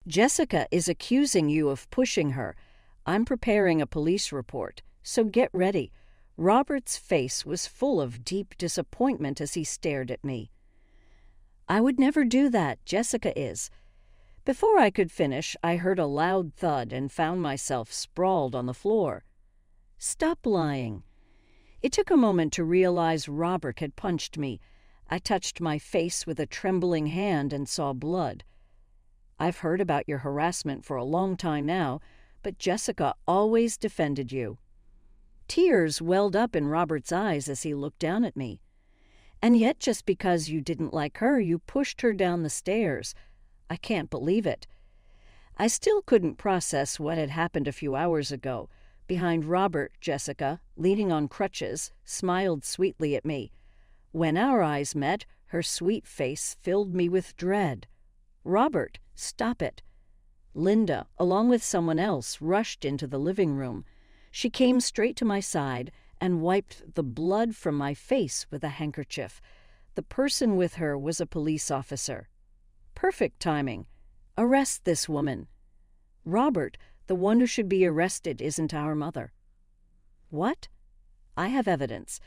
Jessica is accusing you of pushing her. I'm preparing a police report, so get ready." Robert's face was full of deep disappointment as he stared at me. "I would never do that. Jessica is." Before I could finish, I heard a loud thud and found myself sprawled on the floor. "Stop lying." It took a moment to realize Robert had punched me. I touched my face with a trembling hand and saw blood. "I've heard about your harassment for a long time now, but Jessica always defended you." Tears welled up in Robert's eyes as he looked down at me. "And yet, just because you didn't like her, you pushed her down the stairs. I can't believe it." I still couldn't process what had happened a few hours ago. Behind Robert, Jessica, leaning on crutches, smiled sweetly at me. When our eyes met, her sweet face filled me with dread. "Robert, stop it." Linda, along with someone else, rushed into the living room. She came straight to my side and wiped the blood from my face with a handkerchief. The person with her was a police officer. Perfect timing. "Arrest this woman." "Robert, the one who should be arrested isn't our mother." "What?" "I have evidence."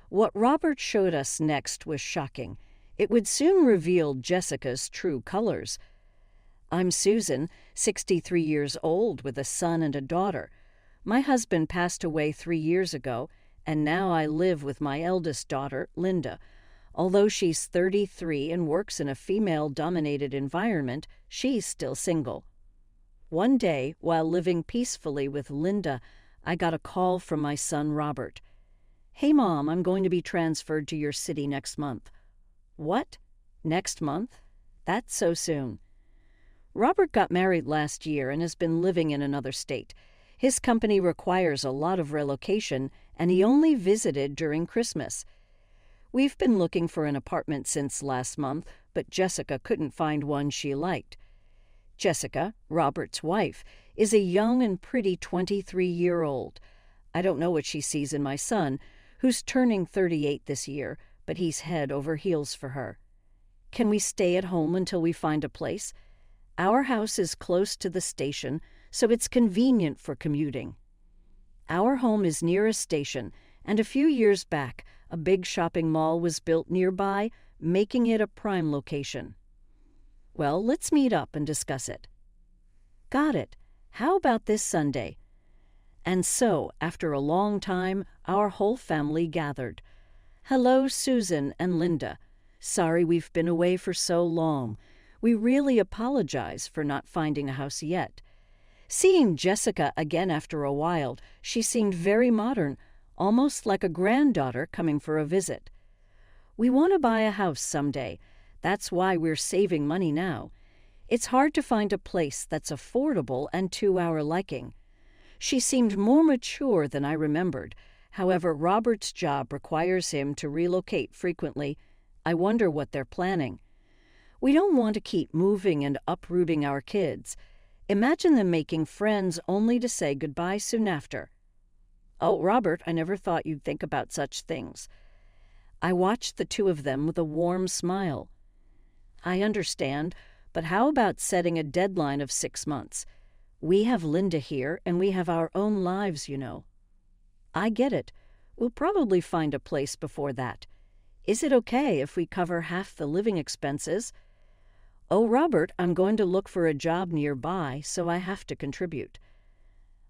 What Robert showed us next was shocking. It would soon reveal Jessica's true colors. "I'm Susan, 63 years old, with a son and a daughter. My husband passed away 3 years ago, and now I live with my eldest daughter, Linda. Although she's 33 and works in a female-dominated environment, she's still single." One day, while living peacefully with Linda, I got a call from my son Robert. "Hey, Mom, I'm going to be transferred to your city next month." "What? Next month? That's so soon." Robert got married last year and has been living in another state. His company requires a lot of relocation, and he only visited during Christmas. We've been looking for an apartment since last month, but Jessica couldn't find one she liked. Jessica, Robert's wife, is a young and pretty 23-year-old. I don't know what she sees in my son, who's turning 38 this year, but he's head over heels for her. "Can we stay at home until we find a place? Our house is close to the station, so it's convenient for commuting." Our home is near a station, and a few years back, a big shopping mall was built nearby, making it a prime location. "Well, let's meet up and discuss it." "Got it. How about this Sunday?" And so, after a long time, our whole family gathered. "Hello, Susan and Linda. Sorry we've been away for so long. We really apologize for not finding a house yet." Seeing Jessica again after a while, she seemed very modern, almost like a granddaughter coming for a visit. "We want to buy a house someday. That's why we're saving money now. It's hard to find a place that's affordable and to our liking." She seemed more mature than I remembered. However, Robert's job requires him to relocate frequently. I wonder what they're planning. We don't want to keep moving and uprooting our kids. Imagine them making friends only to say goodbye soon after. "Oh, Robert, I never thought you'd think about such things." I watched the two of them with a warm smile. "I understand, but how about setting a deadline of 6 months? We have Linda here, and we have our own lives, you know." "I get it. We'll probably find a place before that. Is it okay if we cover half the living expenses?" "Oh, Robert, I'm going to look for a job nearby, so I have to contribute."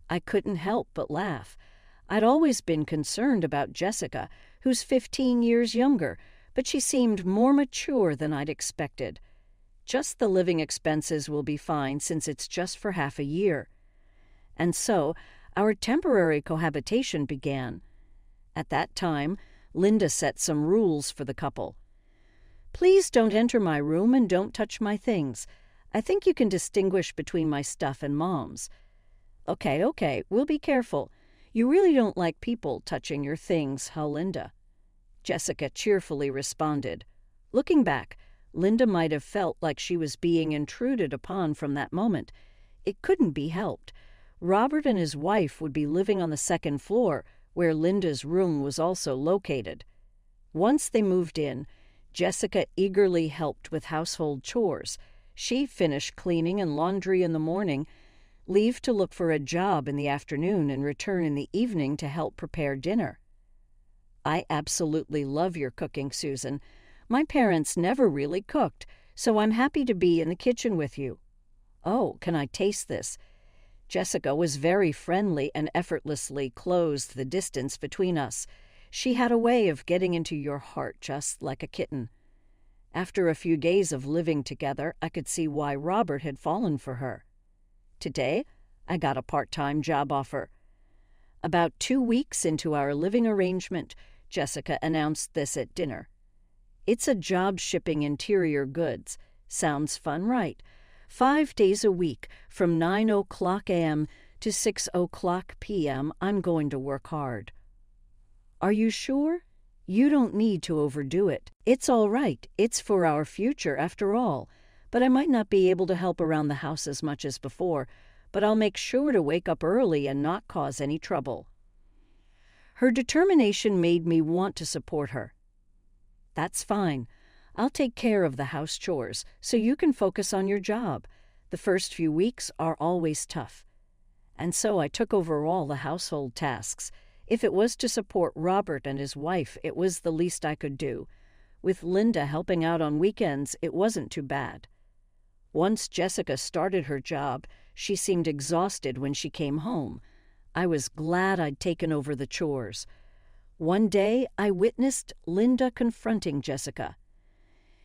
I couldn't help but laugh. I'd always been concerned about Jessica, who's 15 years younger, but she seemed more mature than I'd expected. "Just the living expenses will be fine since it's just for half a year." And so, our temporary cohabitation began. At that time, Linda set some rules for the couple. "Please don't enter my room and don't touch my things. I think you can distinguish between my stuff and Mom's." Okay, we'll be careful. You really don't like people touching your things, huh, Linda?" Jessica cheerfully responded. Looking back, Linda might have felt like she was being intruded upon from that moment. It couldn't be helped. Robert and his wife would be living on the second floor, where Linda's room was also located. Once they moved in, Jessica eagerly helped with household chores. She finished cleaning and laundry in the morning, leave to look for a job in the afternoon, and return in the evening to help prepare dinner. I absolutely love your cooking, Susan. My parents never really cooked, so I'm happy to be in the kitchen with you. Oh, can I taste this? Jessica was very friendly and effortlessly closed the distance between us. She had a way of getting into your heart just like a kitten. After a few days of living together, I could see why Robert had fallen for her. Today, I got a part-time job offer. About 2 weeks into our living arrangement, Jessica announced this at dinner. It's a job shipping interior goods. Sounds fun, right? 5 days a week, from 9 o'clock a.m. to 6 o'clock p.m., I'm going to work hard. Are you sure? You don't need to overdo it. It's all right. It's for our future, after all. But I might not be able to help around the house as much as before, but I'll make sure to wake up early and not cause any trouble. Her determination made me want to support her. That's fine. I'll take care of the house chores so you can focus on your job. The first few weeks are always tough. And so I took over all the household tasks. If it was to support Robert and his wife, it was the least I could do. With Linda helping out on weekends, it wasn't too bad. Once Jessica started her job, she seemed exhausted when she came home. I was glad I'd taken over the chores. One day, I witnessed Linda confronting Jessica.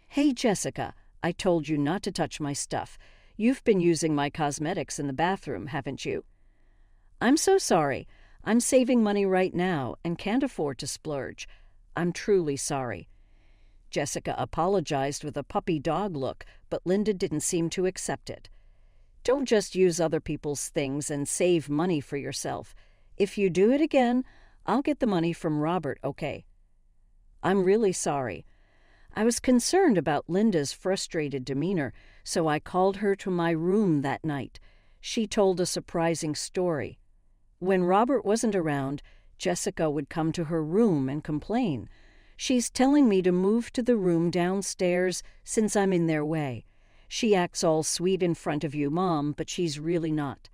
"Hey, Jessica, I told you not to touch my stuff. You've been using my cosmetics in the bathroom, haven't you?" "I'm so sorry. I'm saving money right now and can't afford to splurge. I'm truly sorry." Jessica apologized with a puppy dog look, but Linda didn't seem to accept it. "Don't just use other people's things and save money for yourself. If you do it again, I'll get the money from Robert, okay?" "I'm really sorry." I was concerned about Linda's frustrated demeanor, so I called her to my room that night. She told a surprising story. When Robert wasn't around, Jessica would come to her room and complain. "She's telling me to move to the room downstairs since I'm in their way. She acts all sweet in front of you, Mom, but she's really not."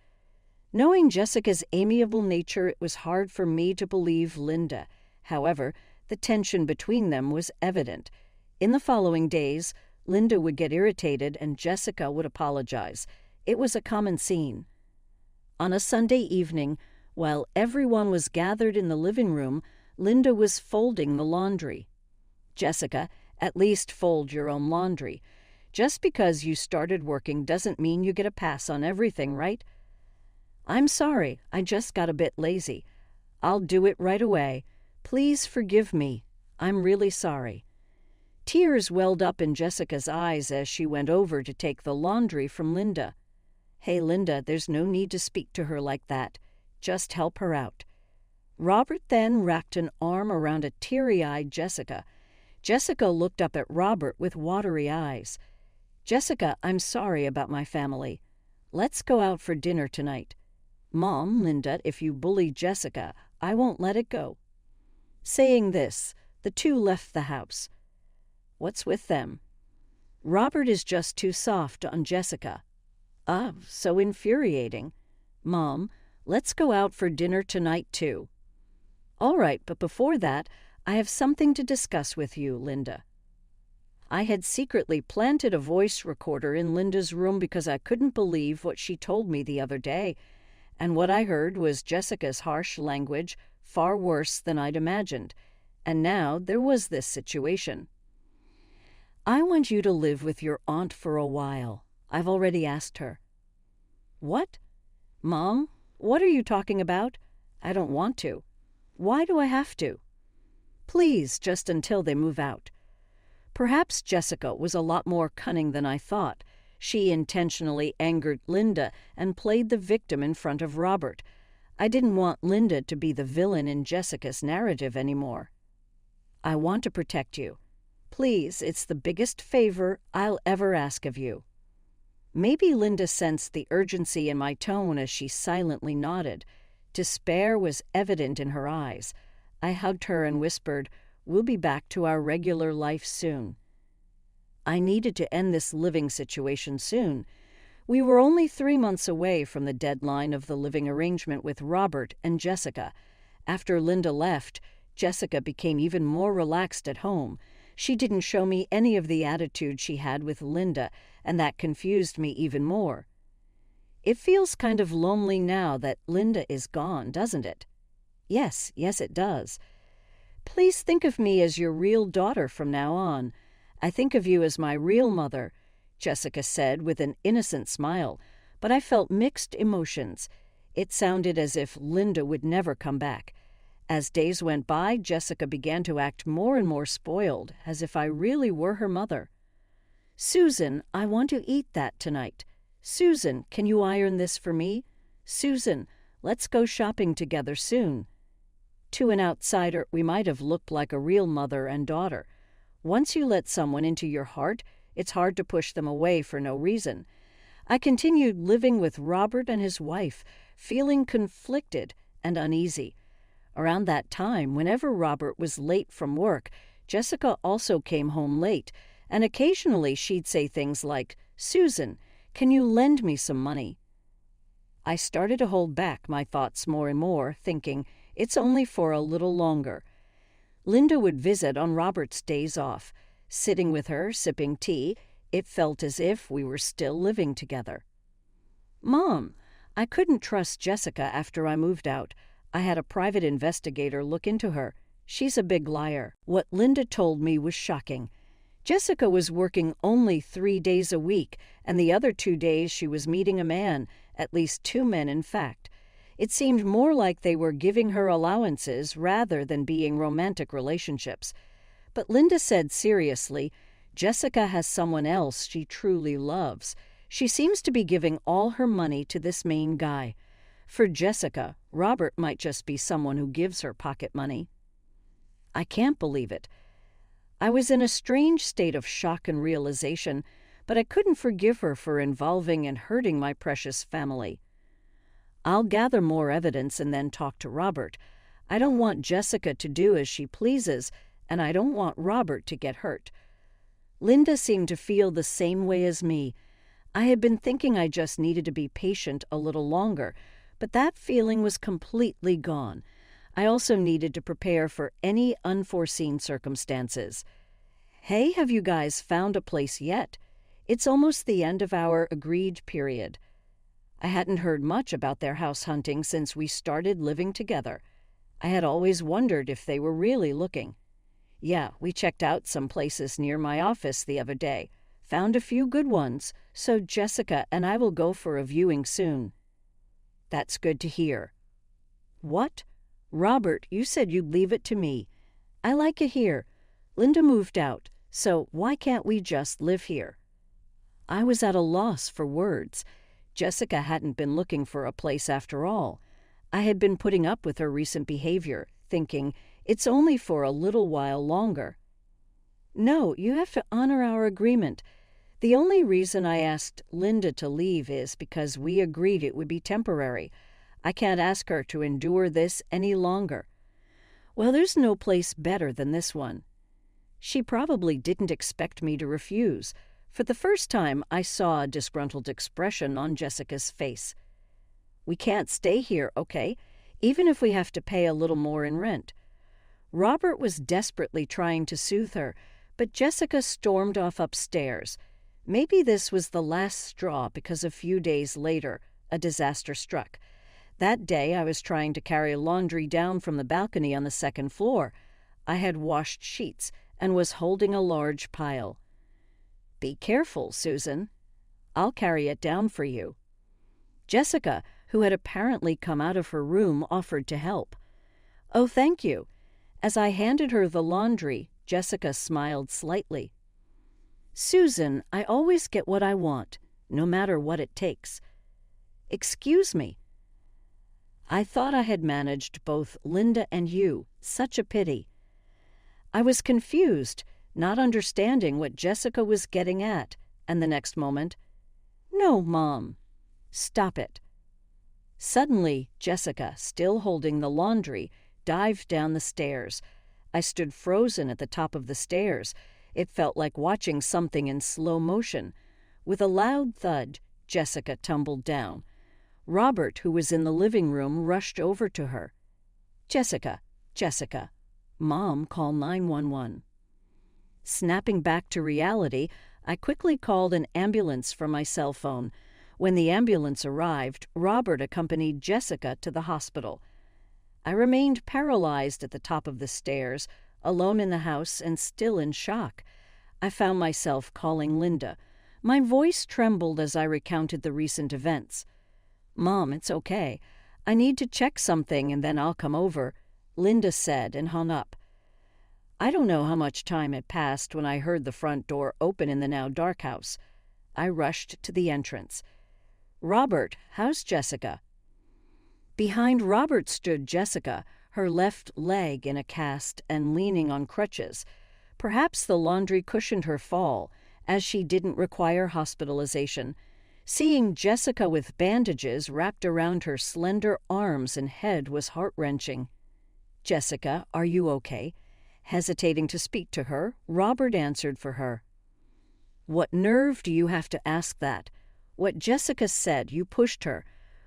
Knowing Jessica's amiable nature, it was hard for me to believe Linda. However, the tension between them was evident. In the following days, Linda would get irritated and Jessica would apologize. It was a common scene. On a Sunday evening, while everyone was gathered in the living room, Linda was folding the laundry. "Jessica, at least fold your own laundry. Just because you started working doesn't mean you get a pass on everything, right?" "I'm sorry, I just got a bit lazy. I'll do it right away. Please forgive me. I'm really sorry." Tears welled up in Jessica's eyes as she went over to take the laundry from Linda. "Hey, Linda, there's no need to speak to her like that. Just help her out." Robert then wrapped an arm around a teary-eyed Jessica. Jessica looked up at Robert with watery eyes. "Jessica, I'm sorry about my family. Let's go out for dinner tonight. Mom, Linda, if you bully Jessica, I won't let it go." Saying this, the two left the house. "What's with them?" "Robert is just too soft on Jessica." "Ah, so infuriating. Mom, let's go out for dinner tonight, too." "All right, but before that, I have something to discuss with you, Linda." I had secretly planted a voice recorder in Linda's room because I couldn't believe what she told me the other day, and what I heard was Jessica's harsh language, far worse than I'd imagined. And now there was this situation. "I want you to live with your aunt for a while. I've already asked her." "What? Mom, what are you talking about? I don't want to. Why do I have to?" "Please, just until they move out." Perhaps Jessica was a lot more cunning than I thought. She intentionally angered Linda and played the victim in front of Robert. I didn't want Linda to be the villain in Jessica's narrative anymore. "I want to protect you. Please, it's the biggest favor I'll ever ask of you." Maybe Linda sensed the urgency in my tone as she silently nodded. Despair was evident in her eyes. I hugged her and whispered, "We'll be back to our regular life soon." I needed to end this living situation soon. We were only 3 months away from the deadline of the living arrangement with Robert and Jessica. After Linda left, Jessica became even more relaxed at home. She didn't show me any of the attitude she had with Linda, and that confused me even more. It feels kind of lonely now that Linda is gone, doesn't it? Yes, it does. Please think of me as your real daughter from now on. I think of you as my real mother, Jessica said with an innocent smile, but I felt mixed emotions. It sounded as if Linda would never come back. As days went by, Jessica began to act more and more spoiled, as if I really were her mother. Susan, I want to eat that tonight. Susan, can you iron this for me? Susan, let's go shopping together soon. To an outsider, we might have looked like a real mother and daughter. Once you let someone into your heart, it's hard to push them away for no reason. I continued living with Robert and his wife, feeling conflicted and uneasy. Around that time, whenever Robert was late from work, Jessica also came home late, and occasionally she'd say things like, "Susan, can you lend me some money?" I started to hold back my thoughts more and more, thinking, it's only for a little longer. Linda would visit on Robert's days off. Sitting with her, sipping tea, it felt as if we were still living together. Mom, I couldn't trust Jessica after I moved out. I had a private investigator look into her. She's a big liar. What Linda told me was shocking. Jessica was working only 3 days a week, and the other 2 days she was meeting a man, at least 2 men in fact. It seemed more like they were giving her allowances rather than being romantic relationships. But Linda said seriously, Jessica has someone else she truly loves. She seems to be giving all her money to this main guy. For Jessica, Robert might just be someone who gives her pocket money. I can't believe it. I was in a strange state of shock and realization, but I couldn't forgive her for involving and hurting my precious family. I'll gather more evidence and then talk to Robert. I don't want Jessica to do as she pleases, and I don't want Robert to get hurt. Linda seemed to feel the same way as me. I had been thinking I just needed to be patient a little longer, but that feeling was completely gone. I also needed to prepare for any unforeseen circumstances. Hey, have you guys found a place yet? It's almost the end of our agreed period. I hadn't heard much about their house hunting since we started living together. I had always wondered if they were really looking. Yeah, we checked out some places near my office the other day. Found a few good ones, so Jessica and I will go for a viewing soon. That's good to hear. What? Robert, you said you'd leave it to me. I like it here. Linda moved out, so why can't we just live here? I was at a loss for words. Jessica hadn't been looking for a place after all. I had been putting up with her recent behavior, thinking, it's only for a little while longer. No, you have to honor our agreement. The only reason I asked Linda to leave is because we agreed it would be temporary. I can't ask her to endure this any longer. Well, there's no place better than this one. She probably didn't expect me to refuse. For the first time, I saw a disgruntled expression on Jessica's face. We can't stay here, okay? Even if we have to pay a little more in rent. Robert was desperately trying to soothe her, but Jessica stormed off upstairs. Maybe this was the last straw because a few days later, a disaster struck. That day, I was trying to carry laundry down from the balcony on the second floor. I had washed sheets and was holding a large pile. Be careful, Susan. I'll carry it down for you. Jessica, who had apparently come out of her room, offered to help. Oh, thank you. As I handed her the laundry, Jessica smiled slightly. Susan, I always get what I want, no matter what it takes. Excuse me. I thought I had managed both Linda and you. Such a pity. I was confused, not understanding what Jessica was getting at, and the next moment, no, Mom. Stop it. Suddenly, Jessica, still holding the laundry, dived down the stairs. I stood frozen at the top of the stairs. It felt like watching something in slow motion. With a loud thud, Jessica tumbled down. Robert, who was in the living room, rushed over to her. "Jessica, Jessica. Mom, call 911. Snapping back to reality, I quickly called an ambulance from my cell phone. When the ambulance arrived, Robert accompanied Jessica to the hospital. I remained paralyzed at the top of the stairs, alone in the house and still in shock. I found myself calling Linda. My voice trembled as I recounted the recent events. "Mom, it's okay. I need to check something and then I'll come over," Linda said and hung up. I don't know how much time had passed when I heard the front door open in the now dark house. I rushed to the entrance. "Robert, how's Jessica?" Behind Robert stood Jessica, her left leg in a cast and leaning on crutches. Perhaps the laundry cushioned her fall, as she didn't require hospitalization. Seeing Jessica with bandages wrapped around her slender arms and head was heart-wrenching. "Jessica, are you okay?" Hesitating to speak to her, Robert answered for her. "What nerve do you have to ask that? What Jessica said, you pushed her.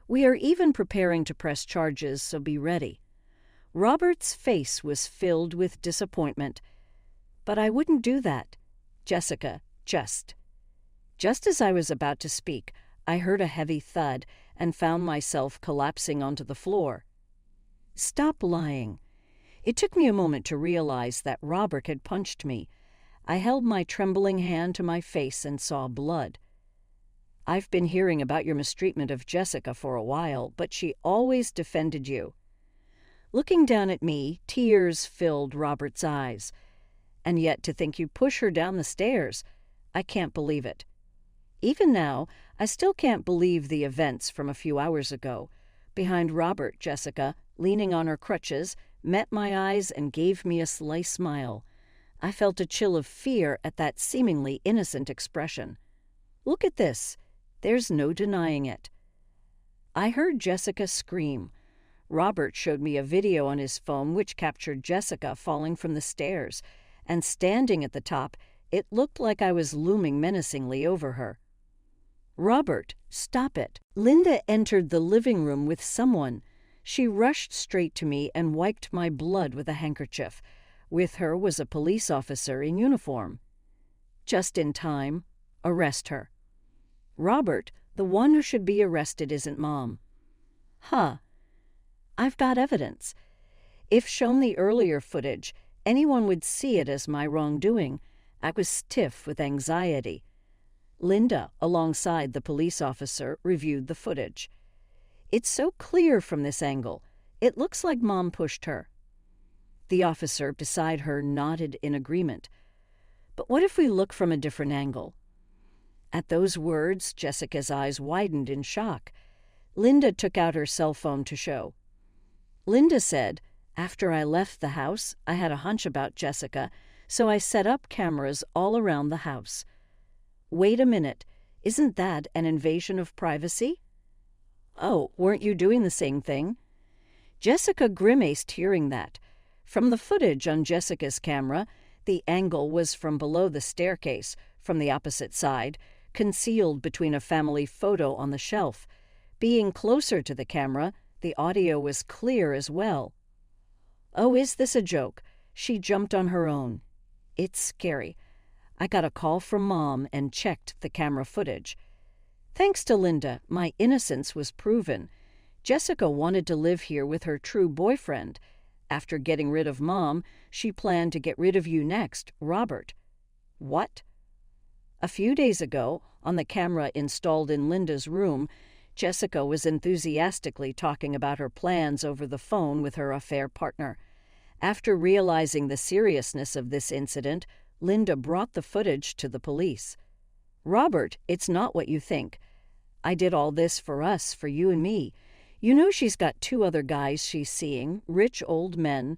We are even preparing to press charges, so be ready." Robert's face was filled with disappointment. "But I wouldn't do that. Jessica, just as I was about to speak, I heard a heavy thud and found myself collapsing onto the floor. "Stop lying." It took me a moment to realize that Robert had punched me. I held my trembling hand to my face and saw blood. "I've been hearing about your mistreatment of Jessica for a while, but she always defended you." Looking down at me, tears filled Robert's eyes. "And yet to think you push her down the stairs. I can't believe it." Even now, I still can't believe the events from a few hours ago. Behind Robert, Jessica, leaning on her crutches, met my eyes and gave me a sly smile. I felt a chill of fear at that seemingly innocent expression. "Look at this. There's no denying it." I heard Jessica scream. Robert showed me a video on his phone which captured Jessica falling from the stairs, and standing at the top, it looked like I was looming menacingly over her. "Robert, stop it." Linda entered the living room with someone. She rushed straight to me and wiped my blood with a handkerchief. With her was a police officer in uniform. "Just in time. Arrest her." "Robert, the one who should be arrested isn't Mom." "Huh. I've got evidence. If shown the earlier footage, anyone would see it as my wrongdoing. I was stiff with anxiety." Linda, alongside the police officer, reviewed the footage. "It's so clear from this angle. It looks like Mom pushed her." The officer beside her nodded in agreement. "But what if we look from a different angle?" At those words, Jessica's eyes widened in shock. Linda took out her cell phone to show. Linda said, "After I left the house, I had a hunch about Jessica, so I set up cameras all around the house." Wait a minute. Isn't that an invasion of privacy? "Oh, weren't you doing the same thing?" Jessica grimaced hearing that. From the footage on Jessica's camera, the angle was from below the staircase, from the opposite side, concealed between a family photo on the shelf. Being closer to the camera, the audio was clear as well. "Oh, is this a joke?" She jumped on her own. "It's scary." I got a call from Mom and checked the camera footage. Thanks to Linda, my innocence was proven. Jessica wanted to live here with her true boyfriend. After getting rid of Mom, she planned to get rid of you next, Robert. What? A few days ago, on the camera installed in Linda's room, Jessica was enthusiastically talking about her plans over the phone with her affair partner. After realizing the seriousness of this incident, Linda brought the footage to the police. "Robert, it's not what you think. I did all this for us, for you and me. You know she's got 2 other guys she's seeing, rich old men.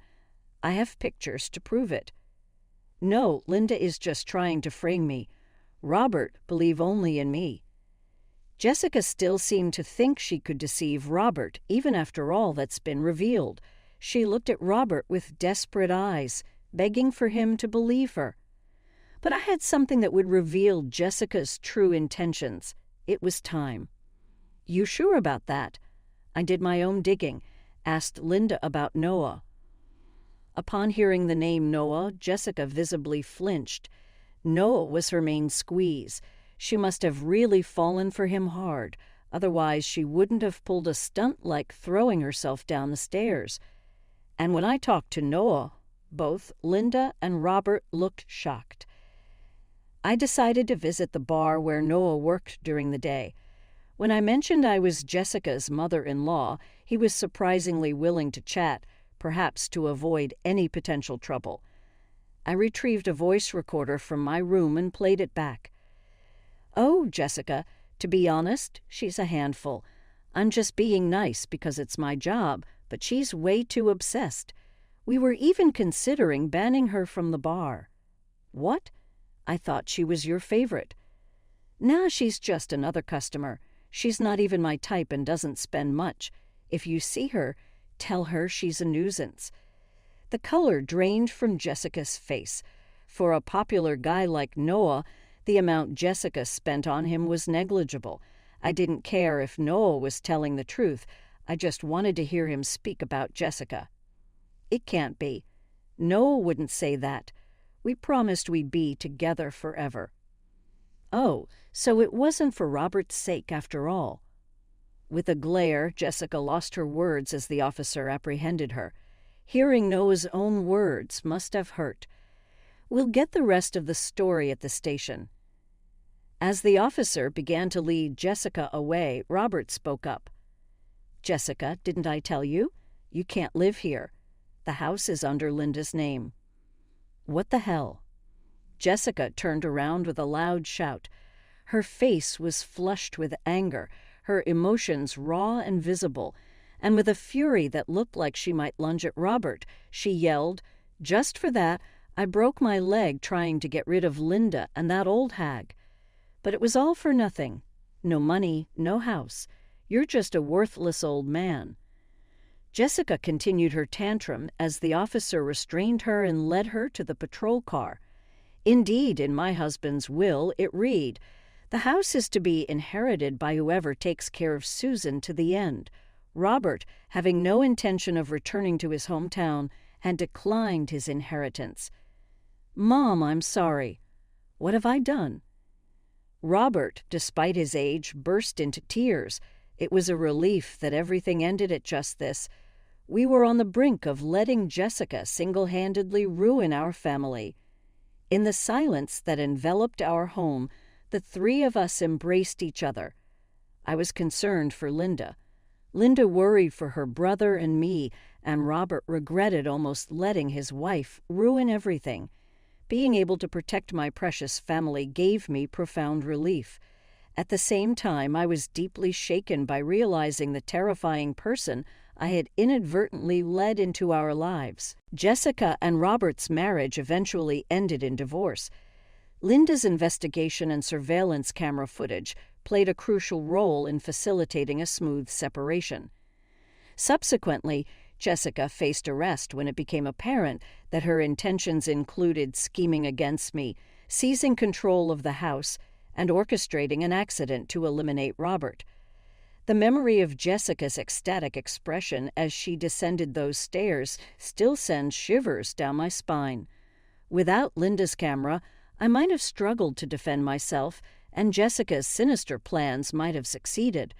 I have pictures to prove it." "No, Linda is just trying to frame me. Robert, believe only in me." Jessica still seemed to think she could deceive Robert, even after all that's been revealed. She looked at Robert with desperate eyes, begging for him to believe her. But I had something that would reveal Jessica's true intentions. It was time. You sure about that? I did my own digging, asked Linda about Noah. Upon hearing the name Noah, Jessica visibly flinched. Noah was her main squeeze. She must have really fallen for him hard, otherwise she wouldn't have pulled a stunt like throwing herself down the stairs. And when I talked to Noah, both Linda and Robert looked shocked. I decided to visit the bar where Noah worked during the day. When I mentioned I was Jessica's mother-in-law, he was surprisingly willing to chat, perhaps to avoid any potential trouble. I retrieved a voice recorder from my room and played it back. "Oh, Jessica, to be honest, she's a handful. I'm just being nice because it's my job, but she's way too obsessed. We were even considering banning her from the bar." "What? I thought she was your favorite." "Nah, she's just another customer. She's not even my type and doesn't spend much. If you see her, tell her she's a nuisance." The color drained from Jessica's face. For a popular guy like Noah, the amount Jessica spent on him was negligible. I didn't care if Noah was telling the truth. I just wanted to hear him speak about Jessica. "It can't be. Noah wouldn't say that. We promised we'd be together forever." "Oh, so it wasn't for Robert's sake after all." With a glare, Jessica lost her words as the officer apprehended her. Hearing Noah's own words must have hurt. "We'll get the rest of the story at the station." As the officer began to lead Jessica away, Robert spoke up. "Jessica, didn't I tell you? You can't live here. The house is under Linda's name." "What the hell?" Jessica turned around with a loud shout. Her face was flushed with anger, her emotions raw and visible, and with a fury that looked like she might lunge at Robert, she yelled, "Just for that, I broke my leg trying to get rid of Linda and that old hag. But it was all for nothing. No money, no house. You're just a worthless old man." Jessica continued her tantrum as the officer restrained her and led her to the patrol car. Indeed, in my husband's will, it read, "The house is to be inherited by whoever takes care of Susan to the end." Robert, having no intention of returning to his hometown, had declined his inheritance. "Mom, I'm sorry." "What have I done?" Robert, despite his age, burst into tears. It was a relief that everything ended at just this. We were on the brink of letting Jessica single-handedly ruin our family. In the silence that enveloped our home, the three of us embraced each other. I was concerned for Linda. Linda worried for her brother and me, and Robert regretted almost letting his wife ruin everything. Being able to protect my precious family gave me profound relief. At the same time, I was deeply shaken by realizing the terrifying person I had inadvertently led into our lives. Jessica and Robert's marriage eventually ended in divorce. Linda's investigation and surveillance camera footage played a crucial role in facilitating a smooth separation. Subsequently, Jessica faced arrest when it became apparent that her intentions included scheming against me, seizing control of the house, and orchestrating an accident to eliminate Robert. The memory of Jessica's ecstatic expression as she descended those stairs still sends shivers down my spine. Without Linda's camera, I might have struggled to defend myself, and Jessica's sinister plans might have succeeded.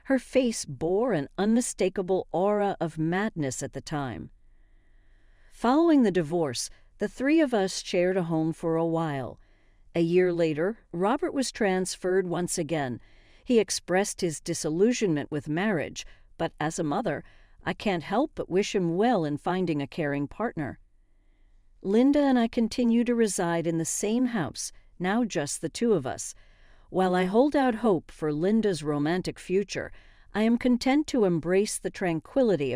Her face bore an unmistakable aura of madness at the time. Following the divorce, the three of us shared a home for a while. A year later, Robert was transferred once again. He expressed his disillusionment with marriage, but as a mother, I can't help but wish him well in finding a caring partner. Linda and I continue to reside in the same house, now just the two of us. While I hold out hope for Linda's romantic future, I am content to embrace the tranquility